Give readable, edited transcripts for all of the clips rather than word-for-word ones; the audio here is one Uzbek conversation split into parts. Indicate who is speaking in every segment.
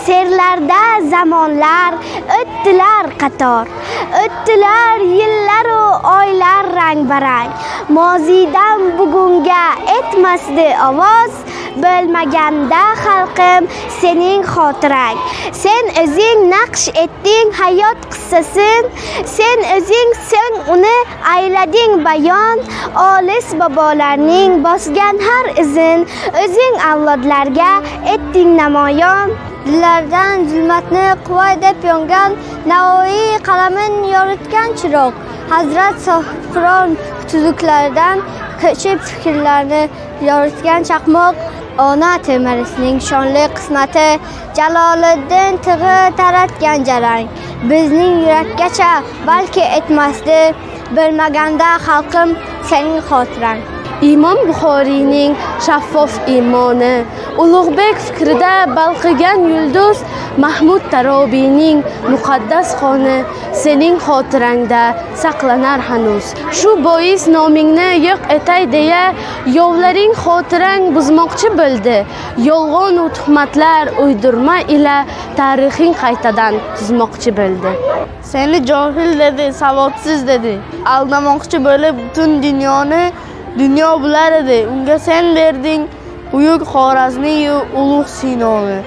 Speaker 1: Serlarda zamonlar o'tdilar qator, o'tdilar yillaru oylar rang-barang. Mozidan bugunga etmasdi ovoz, bo'lmaganda xalqim sening xotirang. Sen o'zing naqsh etding hayot qissasin, sen o'zing so'ng uni aylading bayon. Olis bobolarning bosgan har izin, o'zing avlodlarga etding namoyon. Dillardan zulmatni quvay deb yongan Navoiy qalamin yoritgan chiroq. Hazrat Sohibqiron tuzuklaridan ko'chib fikrlarni yoritgan chaqmoq. Ona Temirisining shonli qismati, Jaloliddin tig'i taratgan jarang. Bizning yurakkacha balki etmasdi, bo'lmaganda xalqim sening xotirang.
Speaker 2: Imom Buxoriyning shaffof iymoni, Ulug'bek fikrida balqigan yulduz, Mahmud Tarobiyning muqaddas qoni sening xotirangda saqlanar hanuz. Shu bois nomingni yo'q etay deya yovlaring xotirang buzmoqchi bo'ldi. Yolg'on va tuhmatlar uydurma ila tarixing qaytadan tuzmoqchi bo'ldi.
Speaker 3: Seni johil dedi, savodsiz dedi. Aldamoqchi bo'lib butun dunyoni dunyo bular edi. Unga sen berding buyuk Xorazmiy ulug' Sinoni.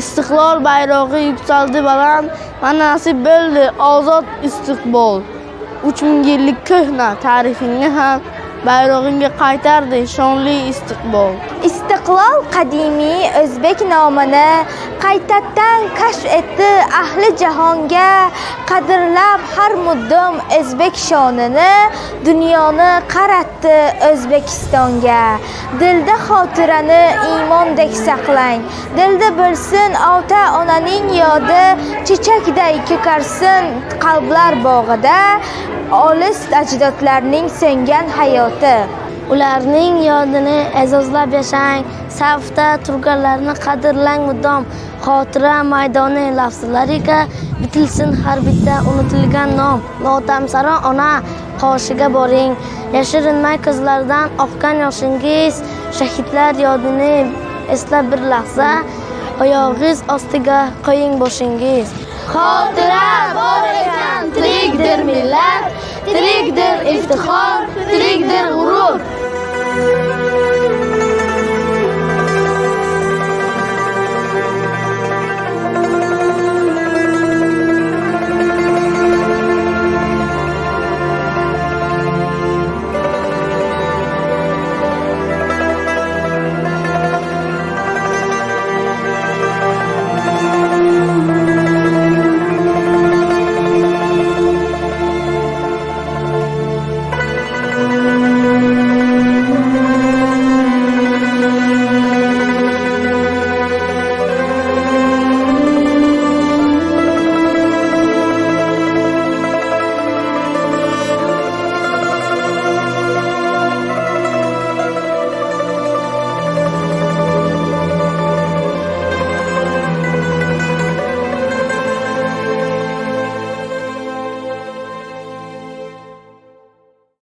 Speaker 3: Istiqlol bayrog'i yuksaldi baland, mana nasib bo'ldi ozod istiqbol. 3000 yillik ko'hna tarixingni ham bayrog'ingga qaytardi shonli istiqbol.
Speaker 1: Istiqlol qadimiy o'zbek nomini qaytadan kashf etdi ahli jahonga. Qadrlab har muddom o'zbek shonini, dunyoni qaratdi O'zbekistonga. Dilda xotirani iymondek saqlang, dilda bo'lsin ota onaning yodi, chechakday ko'karsin qalblar bog'ida olis ajdodlarning so'ngan hayoti.
Speaker 2: Ularning yodini e'zozlab yashang, safda turganlarni qadrlang muddom. Xotira maydoni lafzlariga bitilsin har bitta unutilgan nom. Lotamsaron ona qoshiga boring, yashirinmay ko'zlardan oqqan yoshingiz. Shahidlar yodini eslab bir lahza, oyog'ingiz ostiga qo'ying boshingiz.
Speaker 1: Xotira bor ekan tirikdir millat, tirikdir iftixor, tirikdir g'urur.